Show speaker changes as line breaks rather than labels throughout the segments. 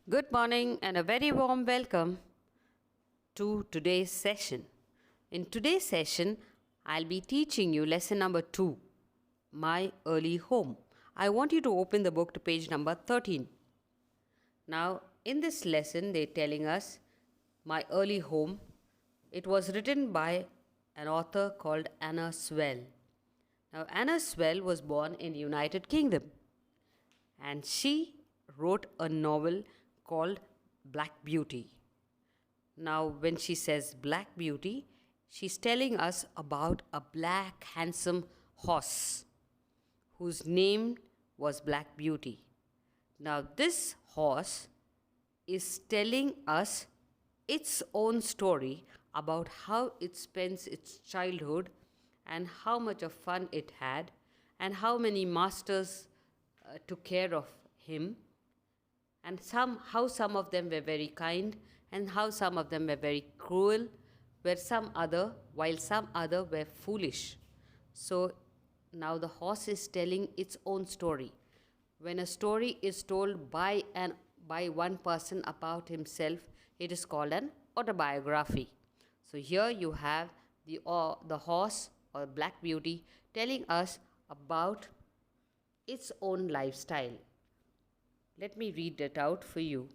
Good morning and a very warm welcome to today's session. In today's session, I'll be teaching you lesson number 2, My Early Home. I want you to open the book to page number 13. Now, in this lesson, they're telling us My Early Home. It was written by an author called Anna Swell. Now, Anna Swell was born in the United Kingdom and she wrote a novel called Black Beauty. Now, when she says Black Beauty, she's telling us about a black, handsome horse whose name was Black Beauty. Now, this horse is telling us its own story about how it spends its childhood and how much of fun it had and how many masters took care of him and how some of them were very kind and how some of them were very cruel, while some other were foolish. So now the horse is telling its own story. When a story is told by one person about himself, it is called an autobiography. So here you have the horse or Black Beauty telling us about its own lifestyle. Let me read it out for you.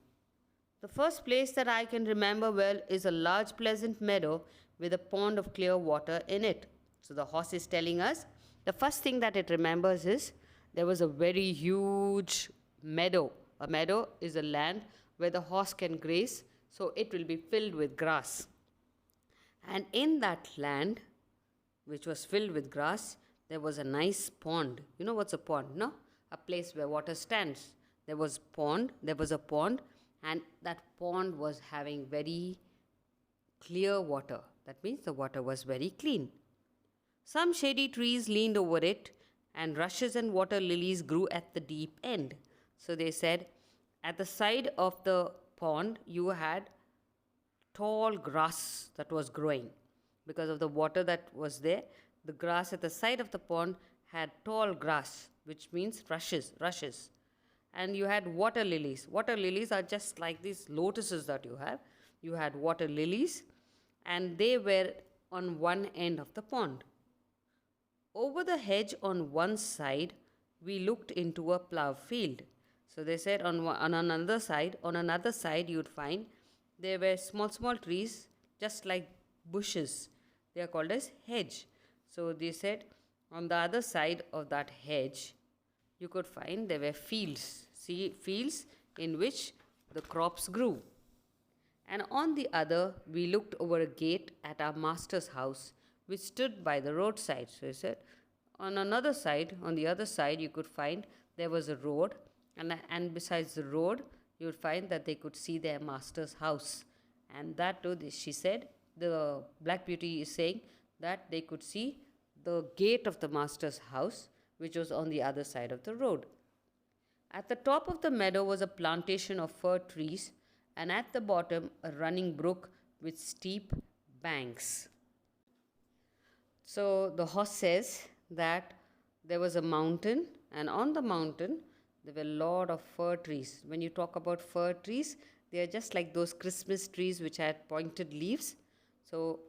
The first place that I can remember well is a large pleasant meadow with a pond of clear water in it. So the horse is telling us the first thing that it remembers is there was a very huge meadow. A meadow is a land where the horse can graze, so it will be filled with grass. And in that land, which was filled with grass, there was a nice pond. You know what's a pond, no? A place where water stands. There was a pond, and that pond was having very clear water. That means the water was very clean. Some shady trees leaned over it, and rushes and water lilies grew at the deep end. So they said, at the side of the pond, you had tall grass that was growing. Because of the water that was there, the grass at the side of the pond had tall grass, which means rushes. And you had water lilies. Water lilies are just like these lotuses that you have. You had water lilies, and they were on one end of the pond. Over the hedge on one side, we looked into a plough field. So they said on another side you'd find there were small trees just like bushes. They are called as hedge. So they said on the other side of that hedge, you could find there were fields in which the crops grew. And on the other, we looked over a gate at our master's house, which stood by the roadside. So he said, on the other side, you could find there was a road, and besides the road, you would find that they could see their master's house. And that too, she said, the Black Beauty is saying that they could see the gate of the master's house, which was on the other side of the road. At the top of the meadow was a plantation of fir trees, and at the bottom a running brook with steep banks. So the horse says that there was a mountain, and on the mountain there were a lot of fir trees. When you talk about fir trees, they are just like those Christmas trees which had pointed leaves. So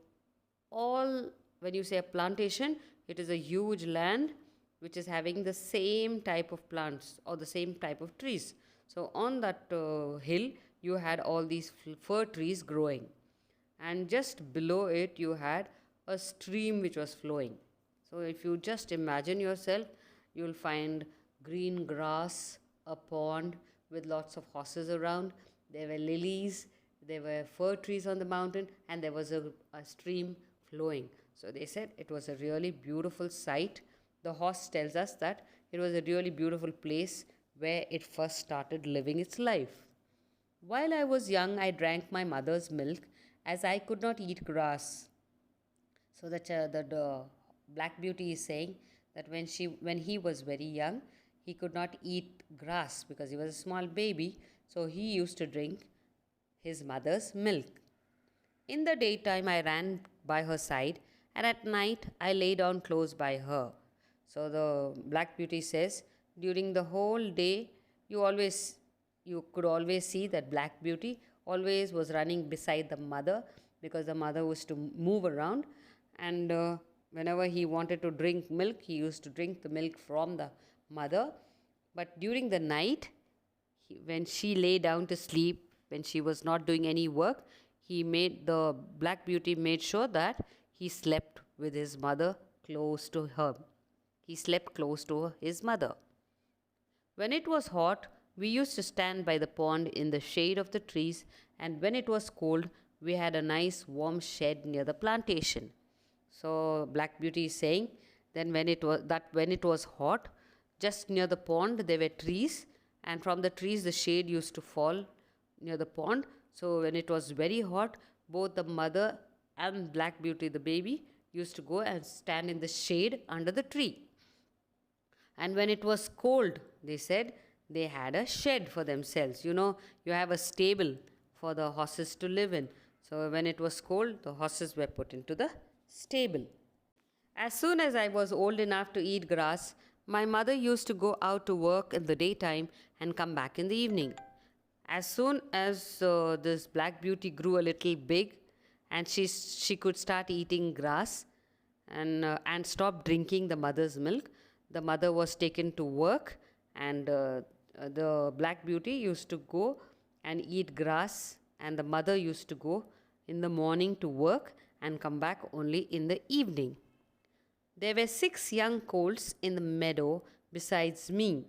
when you say a plantation, it is a huge land which is having the same type of plants or the same type of trees. So on that hill, you had all these fir trees growing, and just below it you had a stream which was flowing. So if you just imagine yourself, you will find green grass, a pond with lots of horses around. There were lilies, there were fir trees on the mountain, and there was a stream flowing. So they said it was a really beautiful sight. The horse tells us that it was a really beautiful place where it first started living its life. While I was young, I drank my mother's milk, as I could not eat grass. So the Black Beauty is saying that when he was very young, he could not eat grass because he was a small baby. So he used to drink his mother's milk. In the daytime, I ran by her side, and at night, I lay down close by her. So the Black Beauty says, during the whole day, you always you could always see that Black Beauty always was running beside the mother, because the mother was to move around, and whenever he wanted to drink milk, he used to drink the milk from the mother. But during the night, when she lay down to sleep, when she was not doing any work, the Black Beauty made sure that he slept with his mother close to her. He slept close to his mother. When it was hot, we used to stand by the pond in the shade of the trees, and when it was cold, we had a nice warm shed near the plantation. So Black Beauty is saying, then when it was hot, just near the pond there were trees, and from the trees the shade used to fall near the pond. So when it was very hot, both the mother and Black Beauty, the baby, used to go and stand in the shade under the tree. And when it was cold, they said they had a shed for themselves. You have a stable for the horses to live in. So when it was cold, the horses were put into the stable. As soon as I was old enough to eat grass, my mother used to go out to work in the daytime and come back in the evening. As soon as this Black Beauty grew a little big and she could start eating grass and stop drinking the mother's milk, the mother was taken to work, and the Black Beauty used to go and eat grass, and the mother used to go in the morning to work and come back only in the evening. There were 6 young colts in the meadow besides me.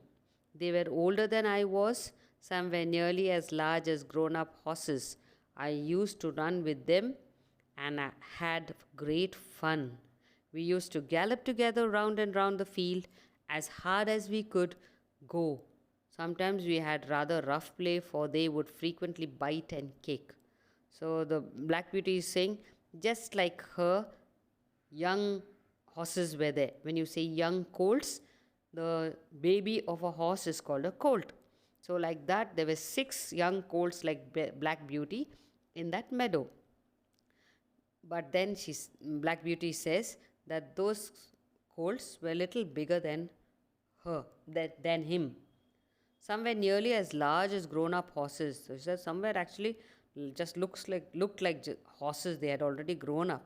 They were older than I was. Some were nearly as large as grown-up horses. I used to run with them and I had great fun. We used to gallop together round and round the field as hard as we could go. Sometimes we had rather rough play, for they would frequently bite and kick. So the Black Beauty is saying, just like her, young horses were there. When you say young colts, the baby of a horse is called a colt. So like that, there were 6 young colts like Black Beauty in that meadow. But then Black Beauty says that those colts were a little bigger than than him. Some were nearly as large as grown-up horses. So she said some were actually just looked like horses. They had already grown up.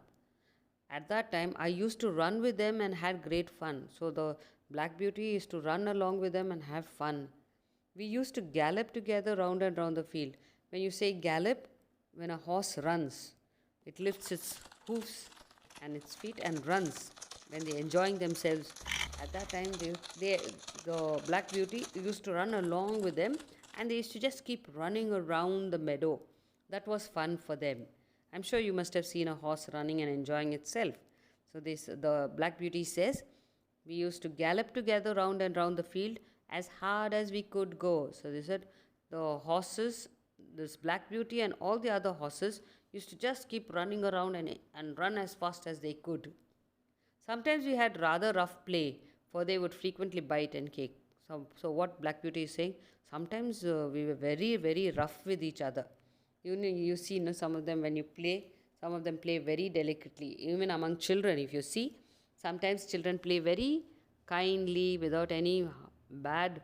At that time, I used to run with them and had great fun. So the Black Beauty used to run along with them and have fun. We used to gallop together round and round the field. When you say gallop, when a horse runs, it lifts its hoofs and its feet and runs when they're enjoying themselves. At that time, the Black Beauty used to run along with them, and they used to just keep running around the meadow. That was fun for them. I'm sure you must have seen a horse running and enjoying itself. So the Black Beauty says, we used to gallop together round and round the field as hard as we could go. So they said the horses, this Black Beauty and all the other horses used to just keep running around and run as fast as they could. Sometimes we had rather rough play, for they would frequently bite and kick. So what Black Beauty is saying, sometimes we were very, very rough with each other. You see, some of them when you play, some of them play very delicately. Even among children, if you see, sometimes children play very kindly without any bad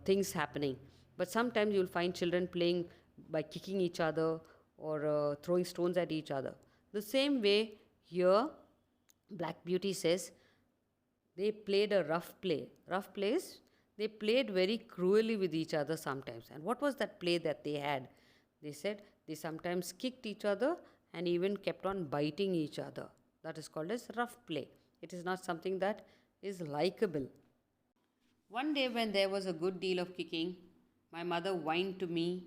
things happening. But sometimes you'll find children playing by kicking each other or throwing stones at each other. The same way here, Black Beauty says they played a rough play. Rough plays, they played very cruelly with each other sometimes. And what was that play that they had? They said they sometimes kicked each other and even kept on biting each other. That is called as rough play. It is not something that is likable. One day when there was a good deal of kicking, my mother whined to me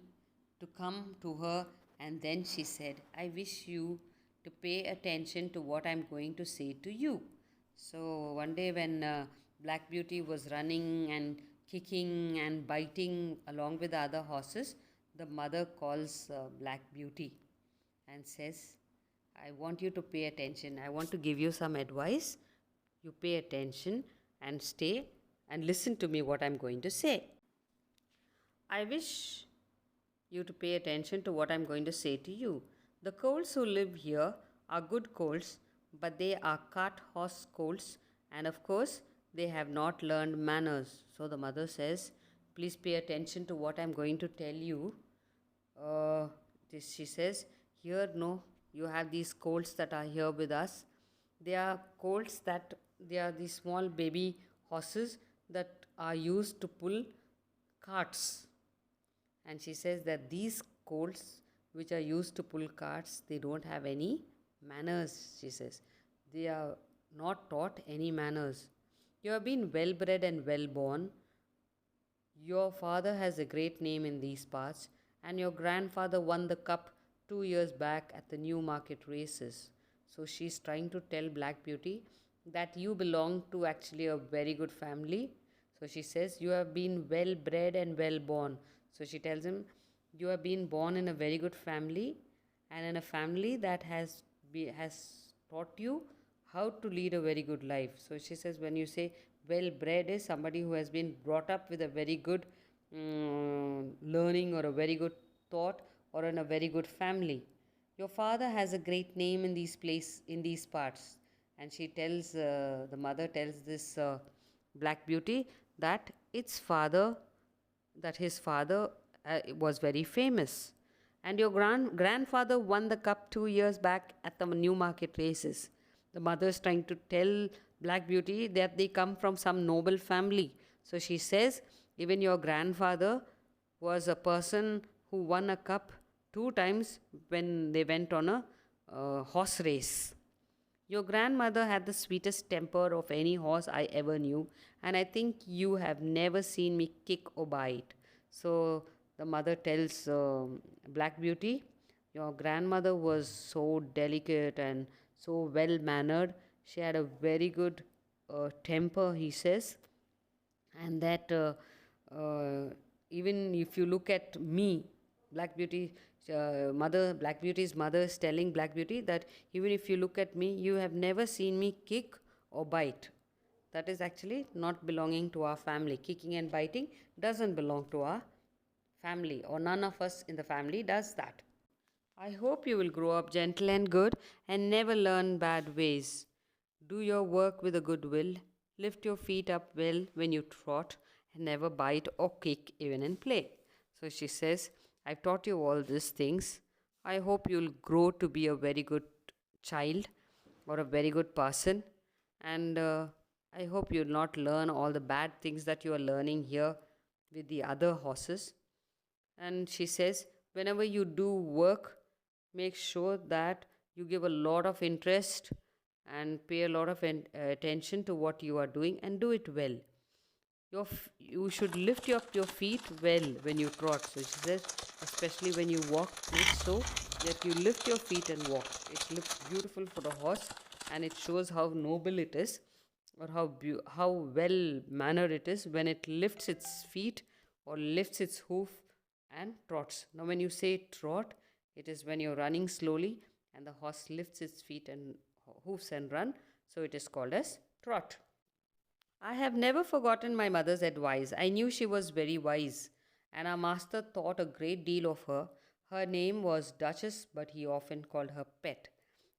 to come to her, and then she said, I wish you to pay attention to what I'm going to say to you. So one day when Black Beauty was running and kicking and biting along with the other horses, the mother calls Black Beauty and says, I want you to pay attention. I want to give you some advice. You pay attention and stay and listen to me what I'm going to say. I wish you to pay attention to what I'm going to say to you. The colts who live here are good colts, but they are cart horse colts, and of course, they have not learned manners. So the mother says, Please pay attention to what I'm going to tell you. Uh, she says, here, no, you have these colts that are here with us. They are colts that they are these small baby horses that are used to pull carts. And she says that these colts, which are used to pull carts, they don't have any manners, she says. They are not taught any manners. You have been well bred and well born. Your father has a great name in these parts, and your grandfather won the cup 2 years back at the Newmarket races. So she's trying to tell Black Beauty that you belong to actually a very good family. So she says, you have been well bred and well born. So she tells him, you have been born in a very good family, and in a family that has taught you how to lead a very good life. So she says, when you say well bred is somebody who has been brought up with a very good learning or a very good thought or in a very good family. Your father has a great name in these parts. And she tells, the mother tells this Black Beauty that his father was very famous. And your grandfather won the cup 2 years back at the Newmarket races. The mother is trying to tell Black Beauty that they come from some noble family. So she says, even your grandfather was a person who won a cup 2 times when they went on a horse race. Your grandmother had the sweetest temper of any horse I ever knew, and I think you have never seen me kick or bite. So the mother tells Black Beauty, your grandmother was so delicate and so well mannered. She had a very good temper, he says, and that even if you look at me, Black Beauty, Black Beauty's mother is telling Black Beauty that even if you look at me, you have never seen me kick or bite. That is actually not belonging to our family. Kicking and biting doesn't belong to our family, or none of us in the family does that. I hope you will grow up gentle and good and never learn bad ways. Do your work with a good will. Lift your feet up well when you trot and never bite or kick even in play. So she says, I've taught you all these things. I hope you'll grow to be a very good child or a very good person. And I hope you'll not learn all the bad things that you are learning here with the other horses. And she says, whenever you do work, make sure that you give a lot of interest and pay a lot of attention to what you are doing and do it well. You should lift up your feet well when you trot. So she says, especially when you walk, make so that you lift your feet and walk. It looks beautiful for the horse, and it shows how noble it is, or how well mannered it is when it lifts its feet or lifts its hoof and trots. Now, when you say trot, it is when you're running slowly and the horse lifts its feet and hoofs and run. So it is called as trot. I have never forgotten my mother's advice. I knew she was very wise, and our master thought a great deal of her. Her name was Duchess, but he often called her Pet.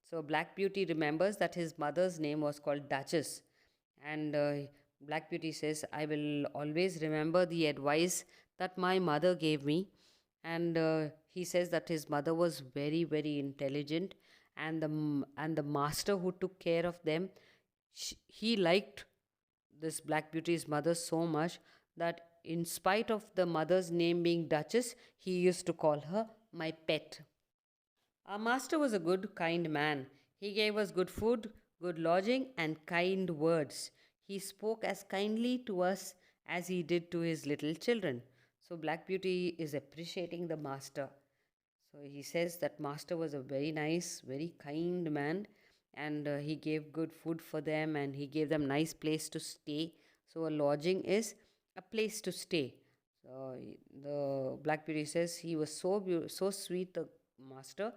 So Black Beauty remembers that his mother's name was called Duchess, and Black Beauty says, I will always remember the advice that my mother gave me. And he says that his mother was very, very intelligent, and the master who took care of them, he liked this Black Beauty's mother so much that in spite of the mother's name being Duchess, he used to call her my pet. Our master was a good, kind man. He gave us good food, good lodging, and kind words. He spoke as kindly to us as he did to his little children. So Black Beauty is appreciating the master. So he says that master was a very nice, very kind man, and he gave good food for them, and he gave them nice place to stay. So a lodging is a place to stay. So the Black Beauty says he was so sweet, the master.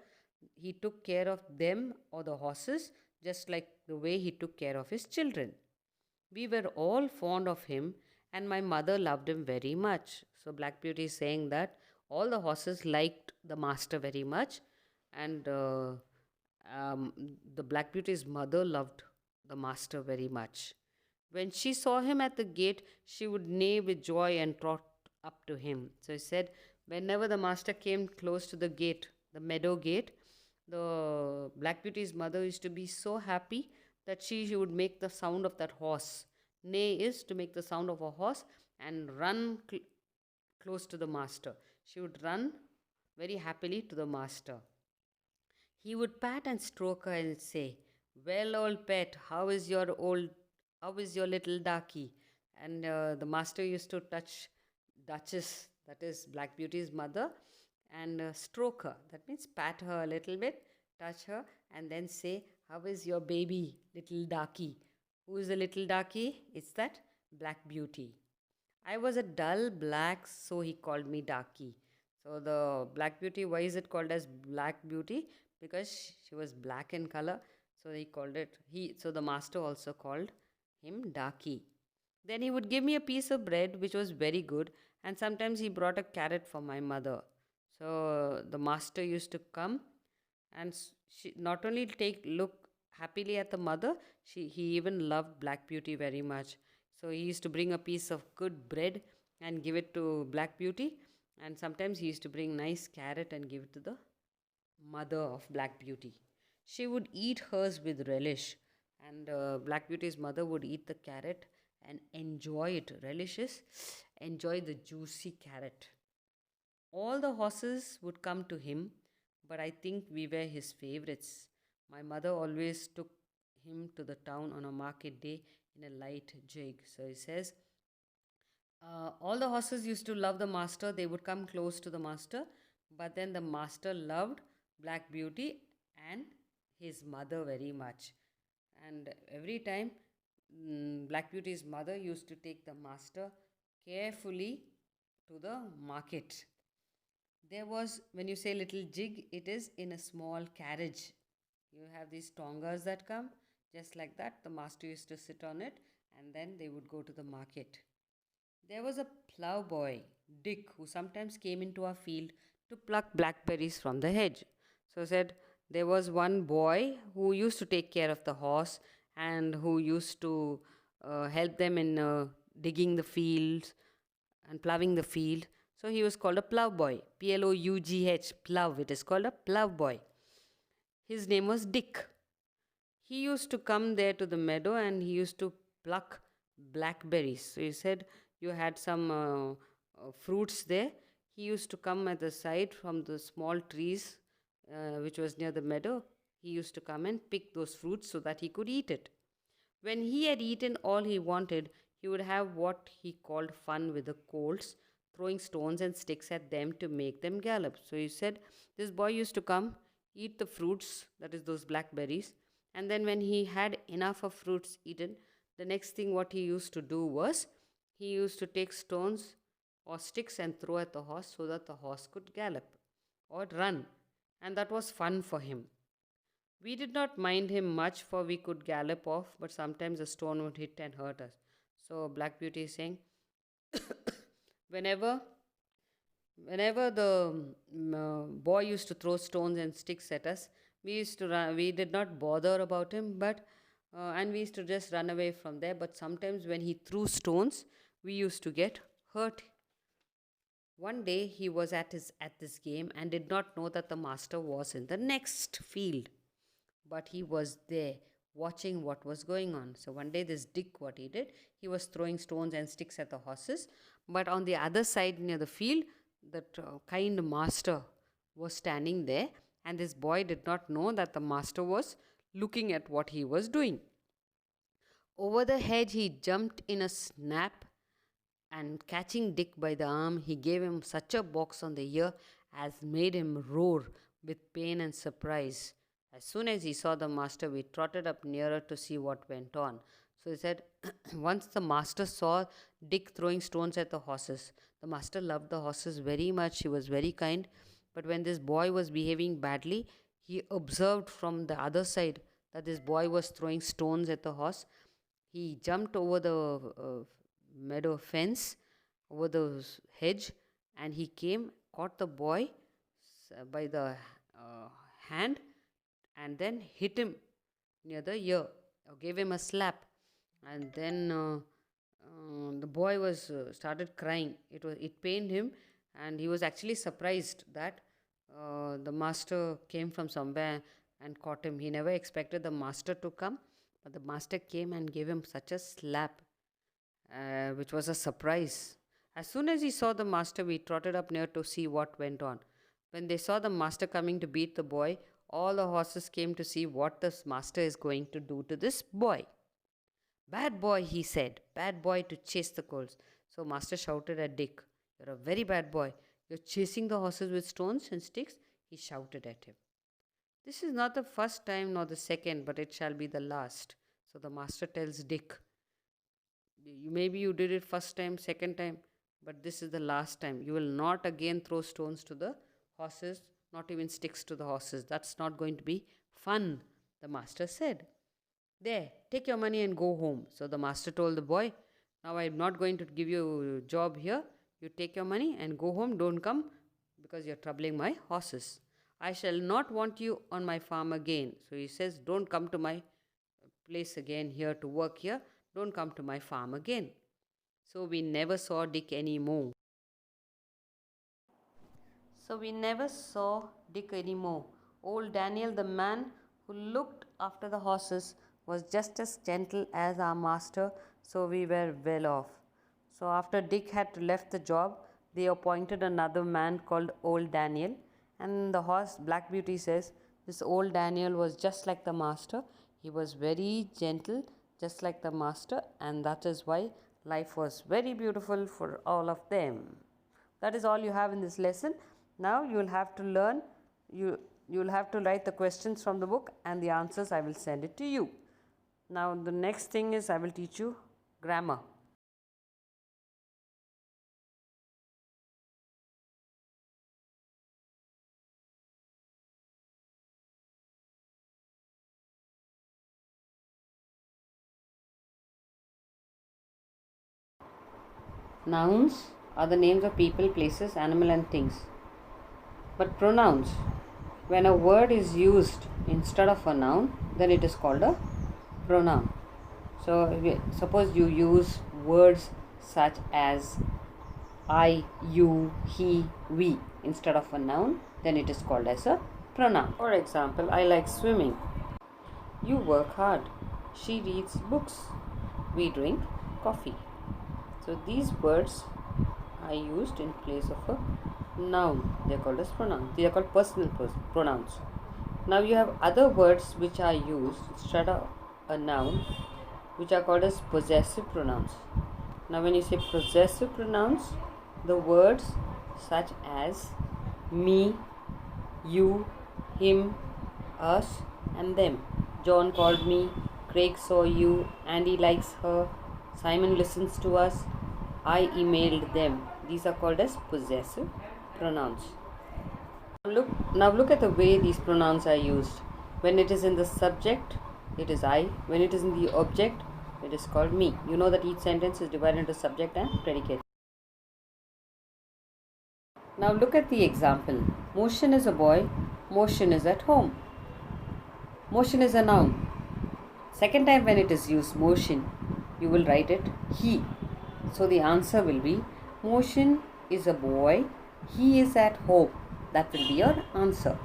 He took care of them or the horses just like the way he took care of his children. We were all fond of him, and my mother loved him very much. So Black Beauty is saying that all the horses liked the master very much, and um, the Black Beauty's mother loved the master very much. When she saw him at the gate, she would neigh with joy and trot up to him. So he said, whenever the master came close to the gate, the meadow gate, the Black Beauty's mother used to be so happy that she would make the sound of that horse. Neigh is to make the sound of a horse and run close to the master. She would run very happily to the master. He would pat and stroke her and say, "Well, old pet, how is your little darky?" And the master used to touch Duchess, that is Black Beauty's mother, and stroke her. That means pat her a little bit, touch her, and then say, "How is your baby, little darky?" Who is the little darky? It's that Black Beauty. I was a dull black, so he called me Darky. So the Black Beauty, why is it called as Black Beauty? Because she was black in color. So he called it so the master also called him Darky. Then he would give me a piece of bread which was very good, and sometimes he brought a carrot for my mother. So the master used to come, and she not only take look happily at the mother, he even loved Black Beauty very much. So he used to bring a piece of good bread and give it to Black Beauty, and sometimes he used to bring nice carrot and give it to the mother of Black Beauty. She would eat hers with relish, and Black Beauty's mother would eat the carrot and enjoy it. Relish is enjoy the juicy carrot. All the horses would come to him, but I think we were his favorites. My mother always took him to the town on a market day in a light jig. So he says, all the horses used to love the master. They would come close to the master, but then the master loved Black Beauty and his mother very much. And every time Black Beauty's mother used to take the master carefully to the market. There was, when you say little jig, it is in a small carriage. You have these tongas that come, just like that. The master used to sit on it, and then they would go to the market. There was a ploughboy, Dick, who sometimes came into our field to pluck blackberries from the hedge. So said there was one boy who used to take care of the horse and who used to help them in digging the fields and ploughing the field. So he was called a ploughboy, Plough, plough. It is called a ploughboy. His name was Dick. He used to come there to the meadow and he used to pluck blackberries. So he said you had some fruits there. He used to come at the side from the small trees which was near the meadow. He used to come and pick those fruits so that he could eat it. When he had eaten all he wanted, he would have what he called fun with the colts, throwing stones and sticks at them to make them gallop. So he said this boy used to come, eat the fruits, that is those blackberries, and then when he had enough of fruits eaten, the next thing what he used to do was he used to take stones or sticks and throw at the horse so that the horse could gallop or run, and that was fun for him. We did not mind him much, for we could gallop off, but sometimes a stone would hit and hurt us. So Black Beauty is saying, whenever whenever the boy used to throw stones and sticks at us, we used to run, we did not bother about him, but and we used to just run away from there. But sometimes when he threw stones, we used to get hurt. One day he was at this game and did not know that the master was in the next field, but he was there watching what was going on. So one day this Dick, what he did, he was throwing stones and sticks at the horses, but on the other side near the field, that kind master was standing there, and this boy did not know that the master was looking at what he was doing. Over the hedge he jumped in a snap, and catching Dick by the arm, he gave him such a box on the ear as made him roar with pain and surprise. As soon as he saw the master, we trotted up nearer to see what went on. So he said, once the master saw Dick throwing stones at the horses, the master loved the horses very much. He was very kind. But when this boy was behaving badly, he observed from the other side that this boy was throwing stones at the horse. He jumped over the meadow fence, over the hedge, and he came, caught the boy by the hand, and then hit him near the ear, or gave him a slap. And then the boy was started crying. It pained him, and he was actually surprised that the master came from somewhere and caught him. He never expected the master to come, but the master came and gave him such a slap, which was a surprise. As soon as he saw the master, we trotted up near to see what went on. When they saw the master coming to beat the boy, all the horses came to see what the master is going to do to this boy. Bad boy, he said, bad boy to chase the colts. So master shouted at Dick, "You're a very bad boy. You're chasing the horses with stones and sticks," he shouted at him. "This is not the first time nor the second, but it shall be the last." So the master tells Dick, maybe you did it first time, second time, but this is the last time. You will not again throw stones to the horses, not even sticks to the horses. That's not going to be fun, the master said. "There, take your money and go home." So the master told the boy, "Now I'm not going to give you a job here. You take your money and go home. Don't come because you're troubling my horses. I shall not want you on my farm again." So he says, "Don't come to my place again here to work here. Don't come to my farm again." So we never saw Dick anymore. Old Daniel, the man who looked after the horses, was just as gentle as our master, so we were well off. So after Dick had left the job, they appointed another man called Old Daniel. And the horse Black Beauty says, this Old Daniel was just like the master. He was very gentle, just like the master, and that is why life was very beautiful for all of them. That is all you have in this lesson. Now you will have to learn, you will have to write the questions from the book, and the answers I will send it to you. Now the next thing is I will teach you grammar. Nouns are the names of people, places, animal and things. But pronouns, when a word is used instead of a noun, then it is called a pronoun. So suppose you use words such as I, you, he, we instead of a noun, then it is called as a pronoun. For example, I like swimming. You work hard. She reads books. We drink coffee. So these words are used in place of a noun. They are called as pronouns. They are called personal pronouns. Now you have other words which are used instead of a noun, which are called as possessive pronouns. Now when you say possessive pronouns, the words such as me, you, him, us and them. John called me, Craig saw you, Andy likes her, Simon listens to us, I emailed them. These are called as possessive pronouns. Now look at the way these pronouns are used. When it is in the subject, it is I. When it is in the object, it is called me. You know that each sentence is divided into subject and predicate. Now look at the example. Motion is a boy. Motion is at home. Motion is a noun. Second time when it is used, motion, you will write it he. So the answer will be Motion is a boy. He is at home. That will be your answer.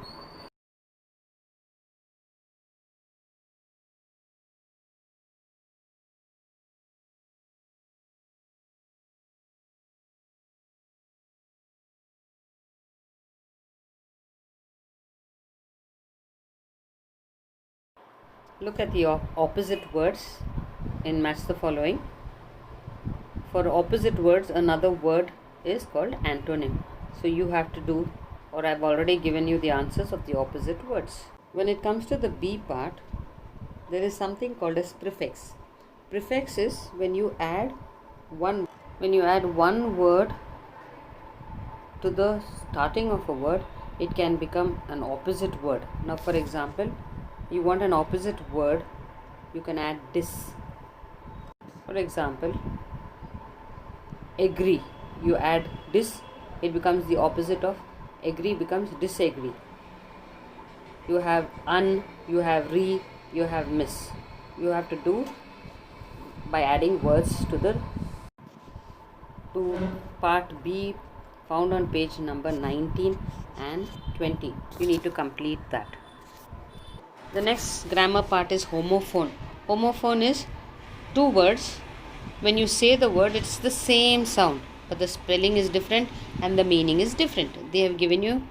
Look at the opposite words and match the following. For opposite words, another word is called antonym. So you have to do, or I've already given you the answers of the opposite words. When it comes to the B part, there is something called as prefix. Prefix is when you add one word to the starting of a word, it can become an opposite word. Now for example, you want an opposite word, you can add dis. For example, agree, you add dis, it becomes the opposite of agree, becomes disagree. You have un, you have re, you have miss. You have to do by adding words to the to part B found on page number 19 and 20. You need to complete that. The next grammar part is homophone. Homophone is two words. When you say the word, it's the same sound, but the spelling is different and the meaning is different. They have given you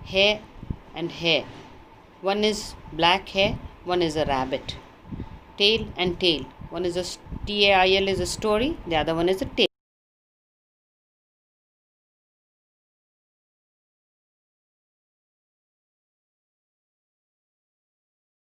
hair and hair. One is black hair, one is a rabbit. Tail and tail. One is a tail is a story, the other one is a tale.